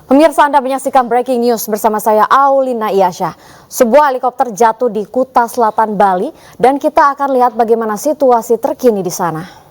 Pemirsa, Anda menyaksikan Breaking News bersama saya Aulina Iyasha. Sebuah helikopter jatuh di Kuta Selatan, Bali, dan kita akan lihat bagaimana situasi terkini di sana.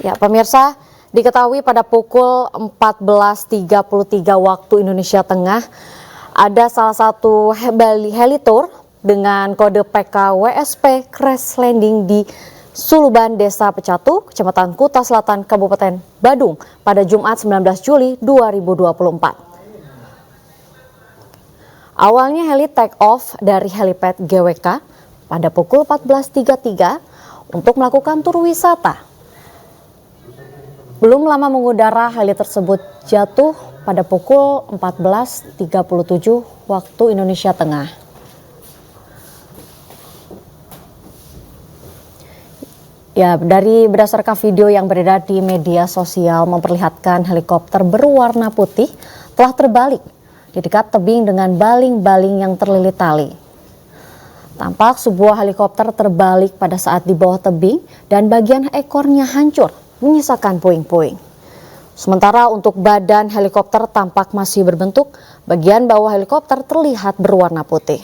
Ya, pemirsa, diketahui pada pukul 14.33 waktu Indonesia Tengah, ada salah satu Bali Helitur dengan kode PKWSP crash landing di Suluban, Desa Pecatu, Kecamatan Kuta Selatan, Kabupaten Badung pada Jumat 19 Juli 2024. Awalnya heli take off dari helipad GWK pada pukul 14.33 untuk melakukan tur wisata. Belum lama mengudara, heli tersebut jatuh pada pukul 14.37 waktu Indonesia Tengah. Ya, berdasarkan video yang beredar di media sosial memperlihatkan helikopter berwarna putih telah terbalik di dekat tebing dengan baling-baling yang terlilit tali. Tampak sebuah helikopter terbalik pada saat di bawah tebing dan bagian ekornya hancur, menyisakan puing-puing. Sementara untuk badan helikopter tampak masih berbentuk, bagian bawah helikopter terlihat berwarna putih.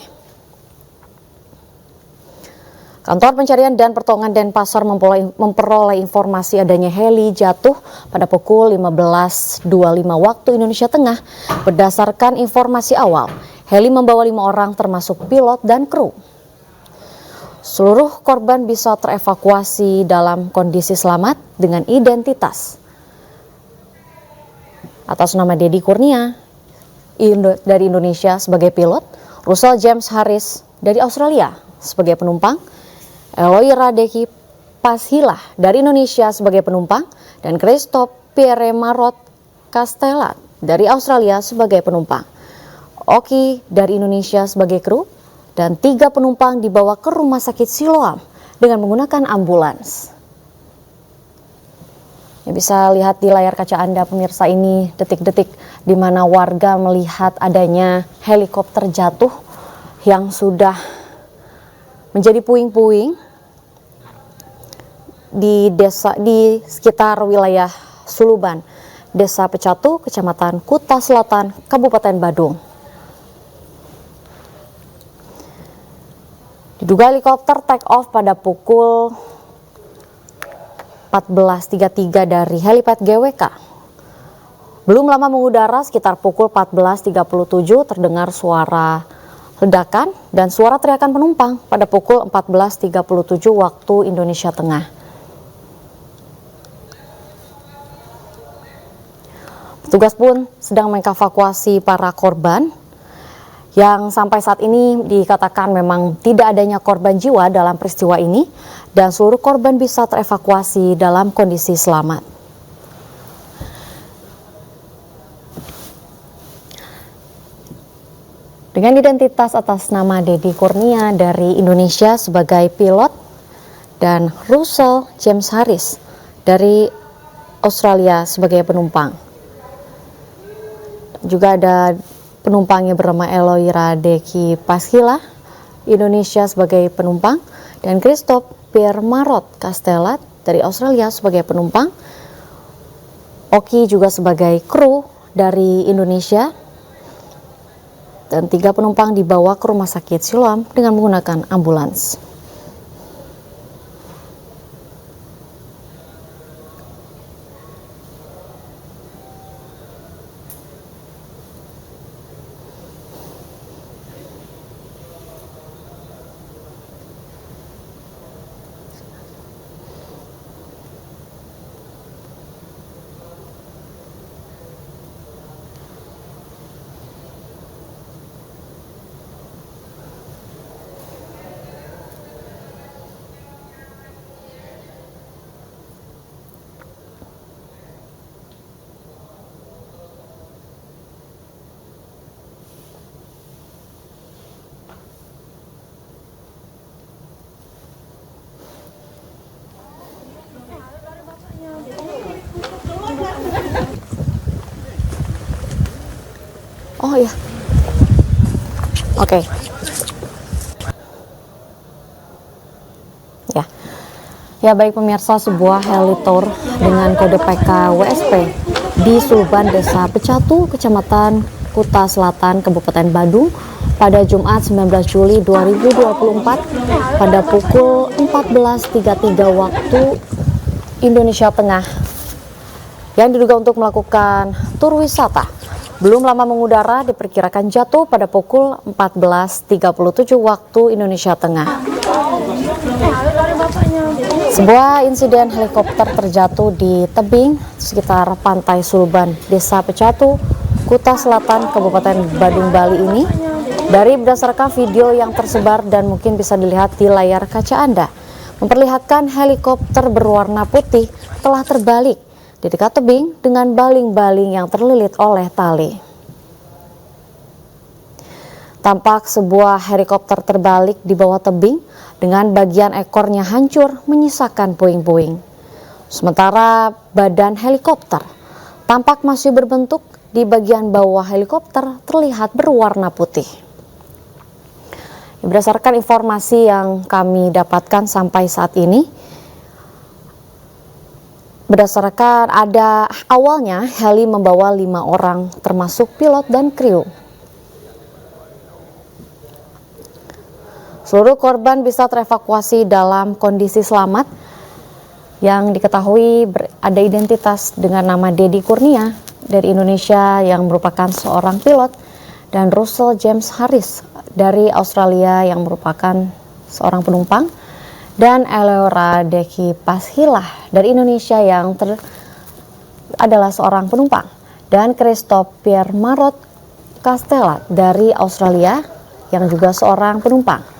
Kantor Pencarian dan Pertolongan Denpasar memperoleh informasi adanya heli jatuh pada pukul 15.25 waktu Indonesia Tengah. Berdasarkan informasi awal, heli membawa 5 orang termasuk pilot dan kru. Seluruh korban bisa terevakuasi dalam kondisi selamat dengan identitas. Atas nama Deddy Kurnia dari Indonesia sebagai pilot, Russell James Harris dari Australia sebagai penumpang, Eloy Radeki Pashilah dari Indonesia sebagai penumpang, dan Christophe Pierre Marot Castellat dari Australia sebagai penumpang. Oki dari Indonesia sebagai kru, dan 3 penumpang dibawa ke rumah sakit Siloam dengan menggunakan ambulans. Ya, bisa lihat di layar kaca Anda pemirsa, ini detik-detik di mana warga melihat adanya helikopter jatuh yang sudah menjadi puing-puing di sekitar wilayah Suluban, Desa Pecatu, Kecamatan Kuta Selatan, Kabupaten Badung. Diduga helikopter take off pada pukul 14.33 dari helipad GWK. Belum lama mengudara, sekitar pukul 14.37 terdengar suara ledakan dan suara teriakan penumpang pada pukul 14.37 waktu Indonesia Tengah. Petugas pun sedang mengevakuasi para korban yang sampai saat ini dikatakan memang tidak adanya korban jiwa dalam peristiwa ini dan seluruh korban bisa terevakuasi dalam kondisi selamat. Dengan identitas atas nama Deddy Kurnia dari Indonesia sebagai pilot dan Russell James Harris dari Australia sebagai penumpang. Juga ada penumpangnya bernama Eloy Radeki Pashilah Indonesia sebagai penumpang, dan Christophe Pierre Marot Castellat dari Australia sebagai penumpang. Oki juga sebagai kru dari Indonesia. Dan 3 penumpang dibawa ke rumah sakit Siloam dengan menggunakan ambulans. Oh iya. Oke. Ya baik pemirsa, sebuah heli-tour dengan kode PKWSP di Suluban, Desa Pecatu, Kecamatan Kuta Selatan, Kabupaten Badung pada Jumat 19 Juli 2024 pada pukul 14.33 waktu Indonesia Tengah yang diduga untuk melakukan tur wisata. Belum lama mengudara, diperkirakan jatuh pada pukul 14.37 waktu Indonesia Tengah. Sebuah insiden helikopter terjatuh di tebing sekitar pantai Suluban, Desa Pecatu, Kuta Selatan, Kabupaten Badung, Bali ini dari berdasarkan video yang tersebar dan mungkin bisa dilihat di layar kaca Anda, memperlihatkan helikopter berwarna putih telah terbalik di dekat tebing dengan baling-baling yang terlilit oleh tali. Tampak sebuah helikopter terbalik di bawah tebing dengan bagian ekornya hancur menyisakan puing-puing. Sementara badan helikopter tampak masih berbentuk, di bagian bawah helikopter terlihat berwarna putih. Berdasarkan informasi yang kami dapatkan sampai saat ini, berdasarkan ada awalnya heli membawa 5 orang termasuk pilot dan kru. Seluruh korban bisa terevakuasi dalam kondisi selamat yang diketahui ada identitas dengan nama Dedi Kurnia dari Indonesia yang merupakan seorang pilot dan Russell James Harris dari Australia yang merupakan seorang penumpang dan Eleora Deki Pashilah dari Indonesia yang adalah seorang penumpang dan Christopher Marot Castella dari Australia yang juga seorang penumpang.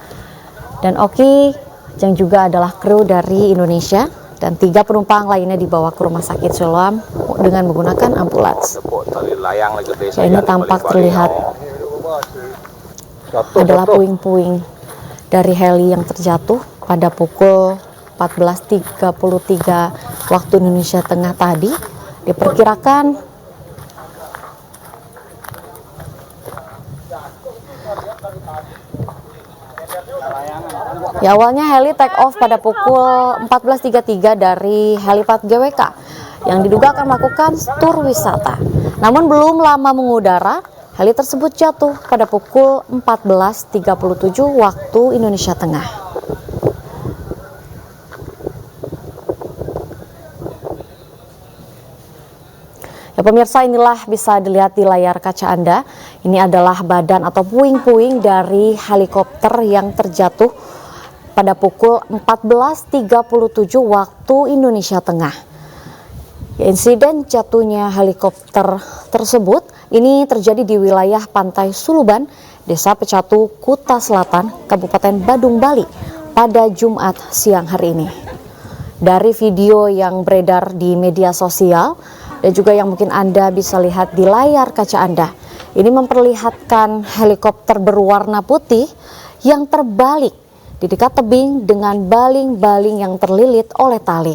Dan Oki yang juga adalah kru dari Indonesia dan 3 penumpang lainnya dibawa ke rumah sakit Siloam dengan menggunakan ambulans. Ya, ini tampak terlihat adalah puing-puing dari heli yang terjatuh pada pukul 14.33 waktu Indonesia Tengah tadi. Diperkirakan ya, awalnya heli take off pada pukul 14.33 dari helipad GWK yang diduga akan melakukan tur wisata. Namun belum lama mengudara, heli tersebut jatuh pada pukul 14.37 waktu Indonesia Tengah. Ya pemirsa, inilah bisa dilihat di layar kaca Anda. Ini adalah badan atau puing-puing dari helikopter yang terjatuh pada pukul 14.37 waktu Indonesia Tengah. Insiden jatuhnya helikopter tersebut ini terjadi di wilayah pantai Suluban, Desa Pecatu, Kuta Selatan, Kabupaten Badung, Bali pada Jumat siang hari ini. Dari video yang beredar di media sosial dan juga yang mungkin Anda bisa lihat di layar kaca Anda, ini memperlihatkan helikopter berwarna putih yang terbalik di dekat tebing dengan baling-baling yang terlilit oleh tali.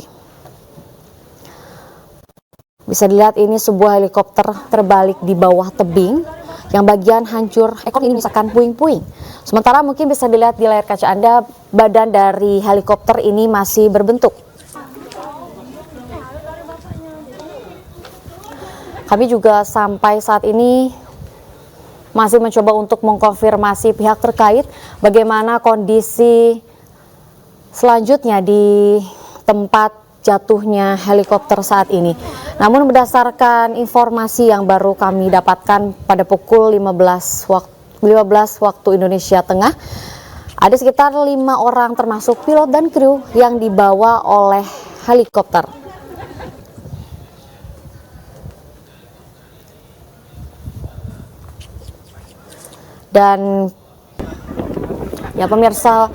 Bisa dilihat ini sebuah helikopter terbalik di bawah tebing yang bagian hancur ekor ini menyisakan puing-puing. Sementara mungkin bisa dilihat di layar kaca Anda, badan dari helikopter ini masih berbentuk. Kami juga sampai saat ini masih mencoba untuk mengkonfirmasi pihak terkait bagaimana kondisi selanjutnya di tempat jatuhnya helikopter saat ini. Namun berdasarkan informasi yang baru kami dapatkan pada pukul 15 waktu Indonesia Tengah, ada sekitar 5 orang termasuk pilot dan kru yang dibawa oleh helikopter. Dan ya pemirsa,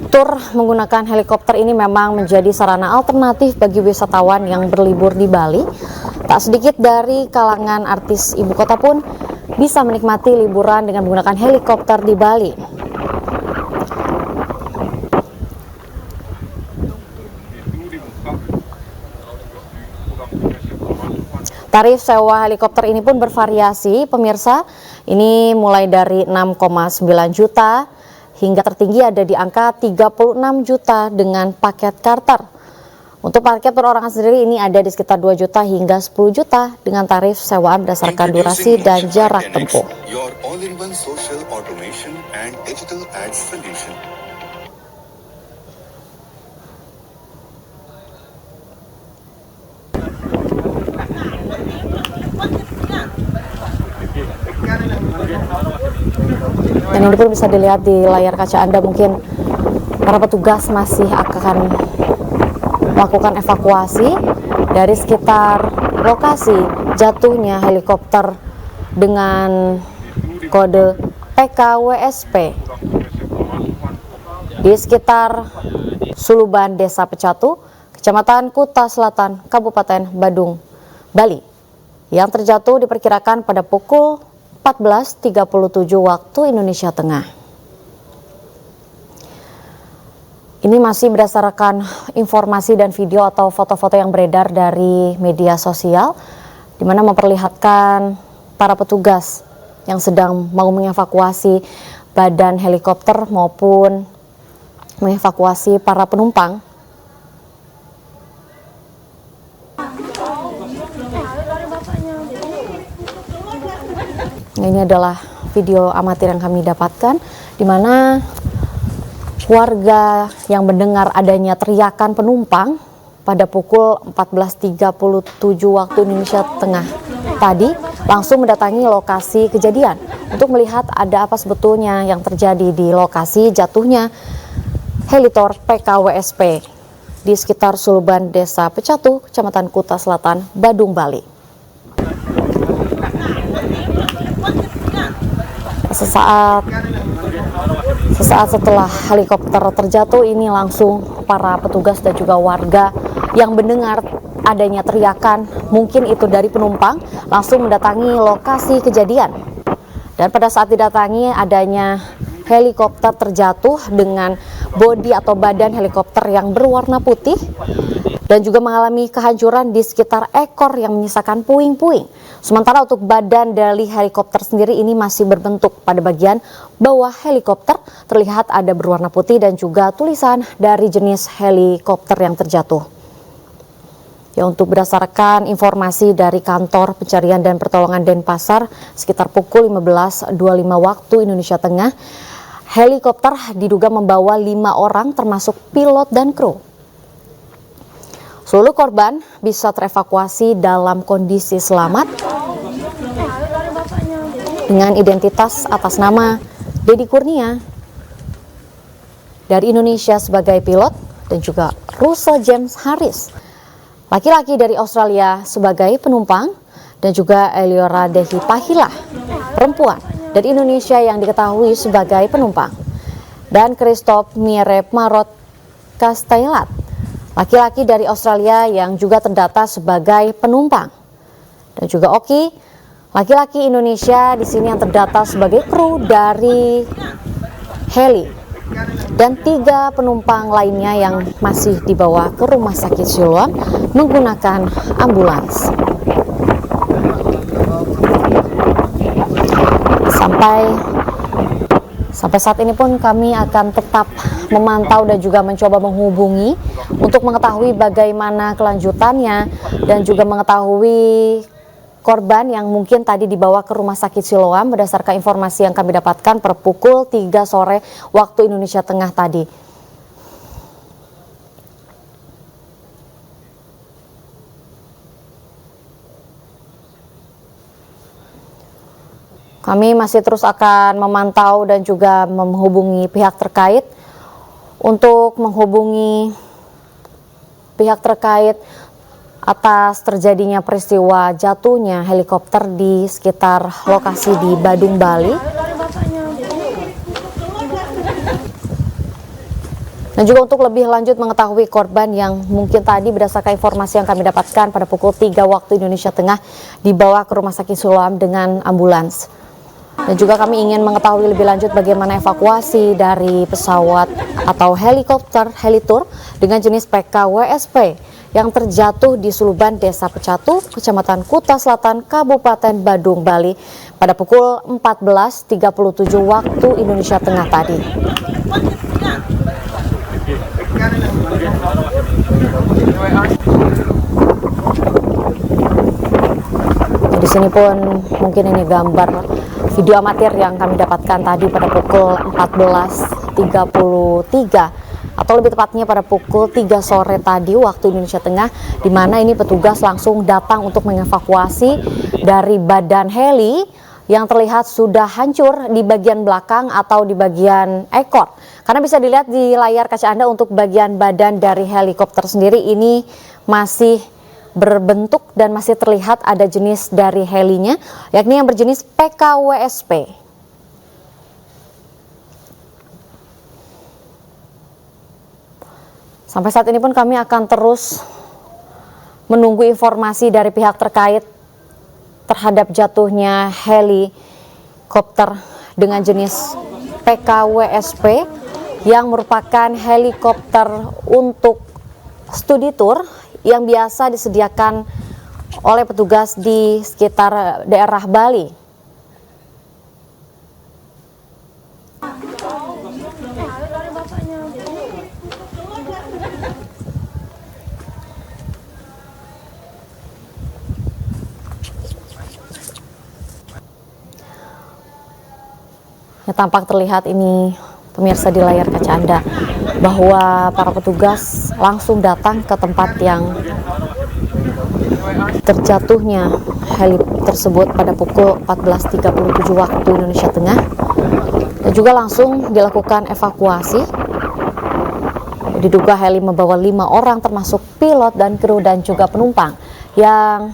tur menggunakan helikopter ini memang menjadi sarana alternatif bagi wisatawan yang berlibur di Bali. Tak sedikit dari kalangan artis ibu kota pun bisa menikmati liburan dengan menggunakan helikopter di Bali. Tarif sewa helikopter ini pun bervariasi, pemirsa. Ini mulai dari 6,9 juta hingga tertinggi ada di angka 36 juta dengan paket charter. Untuk parkir perorangan sendiri ini ada di sekitar 2 juta hingga 10 juta dengan tarif sewaan berdasarkan durasi dan jarak tempuh. Your all-in-one social automation and digital ads solution. Dan ini pun bisa dilihat di layar kaca Anda, mungkin para petugas masih akan melakukan evakuasi dari sekitar lokasi jatuhnya helikopter dengan kode PKWSP di sekitar Suluban, Desa Pecatu, Kecamatan Kuta Selatan, Kabupaten Badung, Bali, yang terjatuh diperkirakan pada pukul 14.37 waktu Indonesia Tengah. Ini masih berdasarkan informasi dan video atau foto-foto yang beredar dari media sosial, di mana memperlihatkan para petugas yang sedang mau mengevakuasi badan helikopter maupun mengevakuasi para penumpang. Ini adalah video amatir yang kami dapatkan, di mana warga yang mendengar adanya teriakan penumpang pada pukul 14.37 waktu Indonesia Tengah tadi langsung mendatangi lokasi kejadian untuk melihat ada apa sebetulnya yang terjadi di lokasi jatuhnya helitor PKWSP di sekitar Suluban, Desa Pecatu, Kecamatan Kuta Selatan, Badung, Bali. Sesaat setelah helikopter terjatuh ini langsung para petugas dan juga warga yang mendengar adanya teriakan, mungkin itu dari penumpang, langsung mendatangi lokasi kejadian. Dan pada saat didatangi adanya helikopter terjatuh dengan bodi atau badan helikopter yang berwarna putih dan juga mengalami kehancuran di sekitar ekor yang menyisakan puing-puing. Sementara untuk badan dari helikopter sendiri ini masih berbentuk pada bagian bawah helikopter terlihat ada berwarna putih dan juga tulisan dari jenis helikopter yang terjatuh. Ya, untuk berdasarkan informasi dari Kantor Pencarian dan Pertolongan Denpasar sekitar pukul 15.25 waktu Indonesia Tengah, helikopter diduga membawa 5 orang termasuk pilot dan kru. Seluruh korban bisa terevakuasi dalam kondisi selamat dengan identitas atas nama Dedi Kurnia dari Indonesia sebagai pilot dan juga Russell James Harris, laki-laki dari Australia sebagai penumpang, dan juga Eliora Dehi Pahila, perempuan dari Indonesia yang diketahui sebagai penumpang, dan Christoph Mirep Marot Kastailat, laki-laki dari Australia yang juga terdata sebagai penumpang, dan juga Oki, laki-laki Indonesia di sini yang terdata sebagai kru dari heli, dan 3 penumpang lainnya yang masih dibawa ke Rumah Sakit Siloam menggunakan ambulans. Sampai saat ini pun kami akan tetap memantau dan juga mencoba menghubungi untuk mengetahui bagaimana kelanjutannya dan juga mengetahui korban yang mungkin tadi dibawa ke Rumah Sakit Siloam berdasarkan informasi yang kami dapatkan per pukul 3 sore waktu Indonesia Tengah tadi. Kami masih terus akan memantau dan juga menghubungi pihak terkait untuk menghubungi pihak terkait atas terjadinya peristiwa jatuhnya helikopter di sekitar lokasi di Badung, Bali. Dan juga untuk lebih lanjut mengetahui korban yang mungkin tadi berdasarkan informasi yang kami dapatkan pada pukul 3 waktu Indonesia Tengah dibawa ke Rumah Sakit Siloam dengan ambulans. Dan juga kami ingin mengetahui lebih lanjut bagaimana evakuasi dari pesawat atau helikopter Helitur dengan jenis PKWSP yang terjatuh di Suluban, Desa Pecatu, Kecamatan Kuta Selatan, Kabupaten Badung, Bali pada pukul 14.37 waktu Indonesia Tengah tadi. Di sini pun mungkin ini gambar video amatir yang kami dapatkan tadi pada pukul 14.33 atau lebih tepatnya pada pukul 3 sore tadi waktu Indonesia Tengah, di mana ini petugas langsung datang untuk mengevakuasi dari badan heli yang terlihat sudah hancur di bagian belakang atau di bagian ekor. Karena bisa dilihat di layar kaca Anda untuk bagian badan dari helikopter sendiri ini masih berbentuk dan masih terlihat ada jenis dari helinya, yakni yang berjenis PKWSP. Sampai saat ini pun kami akan terus menunggu informasi dari pihak terkait terhadap jatuhnya helikopter dengan jenis PKWSP yang merupakan helikopter untuk studi tour yang biasa disediakan oleh petugas di sekitar daerah Bali. Ya, tampak terlihat ini pemirsa di layar kaca Anda bahwa para petugas langsung datang ke tempat yang terjatuhnya heli tersebut pada pukul 14.37 waktu Indonesia Tengah, dan juga langsung dilakukan evakuasi. Diduga heli membawa 5 orang termasuk pilot dan kru dan juga penumpang yang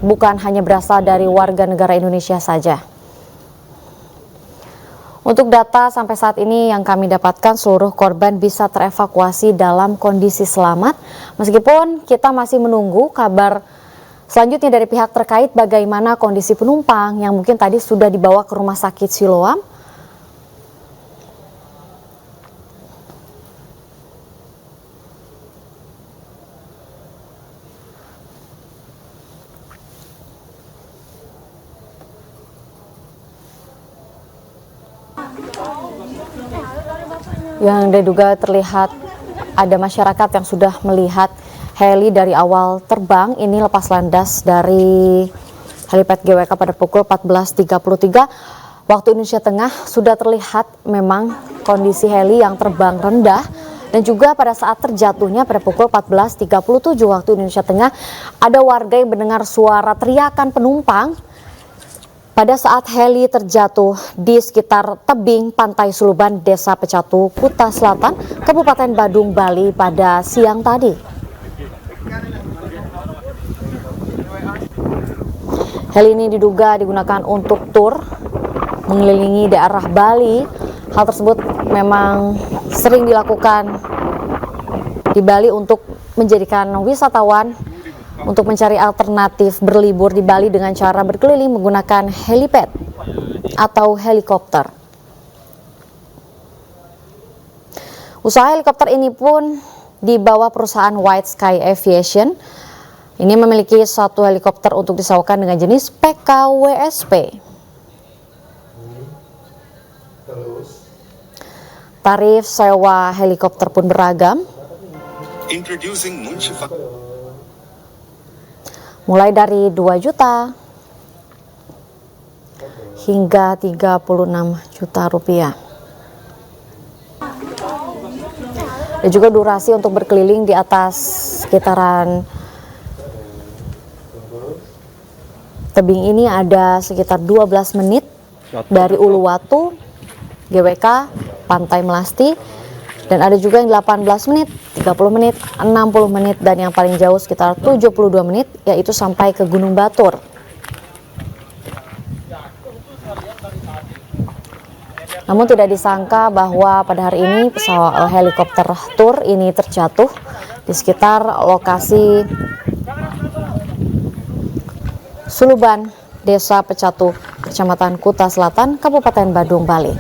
bukan hanya berasal dari warga negara Indonesia saja. Untuk data sampai saat ini yang kami dapatkan, seluruh korban bisa terevakuasi dalam kondisi selamat. Meskipun kita masih menunggu kabar selanjutnya dari pihak terkait bagaimana kondisi penumpang yang mungkin tadi sudah dibawa ke rumah sakit Siloam. Yang diduga terlihat ada masyarakat yang sudah melihat heli dari awal terbang ini lepas landas dari helipad GWK pada pukul 14.33 waktu Indonesia Tengah. Sudah terlihat memang kondisi heli yang terbang rendah, dan juga pada saat terjatuhnya pada pukul 14.37 waktu Indonesia Tengah ada warga yang mendengar suara teriakan penumpang pada saat heli terjatuh di sekitar tebing Pantai Suluban, Desa Pecatu, Kuta Selatan, Kabupaten Badung, Bali pada siang tadi. Heli ini diduga digunakan untuk tur mengelilingi daerah Bali. Hal tersebut memang sering dilakukan di Bali untuk menjadikan wisatawan untuk mencari alternatif berlibur di Bali dengan cara berkeliling menggunakan helipad atau helikopter. Usaha helikopter ini pun di bawah perusahaan White Sky Aviation. Ini memiliki satu helikopter untuk disewakan dengan jenis PKWSP. Tarif sewa helikopter pun beragam. Introducing Munshifa. Mulai dari 2 juta hingga 36 juta rupiah. Dan juga durasi untuk berkeliling di atas sekitaran tebing ini ada sekitar 12 menit dari Uluwatu, GWK, Pantai Melasti, dan ada juga yang 18 menit, 30 menit, 60 menit, dan yang paling jauh sekitar 72 menit, yaitu sampai ke Gunung Batur. Namun tidak disangka bahwa pada hari ini pesawat helikopter tur ini terjatuh di sekitar lokasi Suluban, Desa Pecatu, Kecamatan Kuta Selatan, Kabupaten Badung, Bali.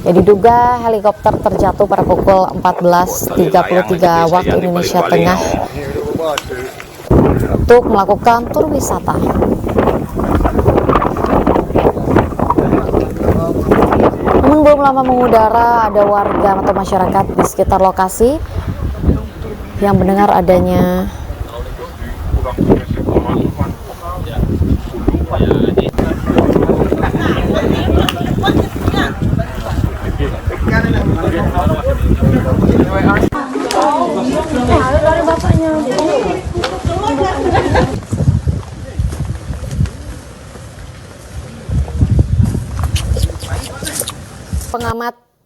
Ya, diduga helikopter terjatuh pada pukul 14.33 waktu Indonesia Tengah untuk melakukan tur wisata. Namun belum Sebelum lama mengudara, ada warga atau masyarakat di sekitar lokasi yang mendengar adanya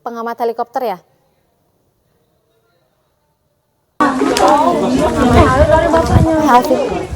pengamat helikopter ya? Alvin.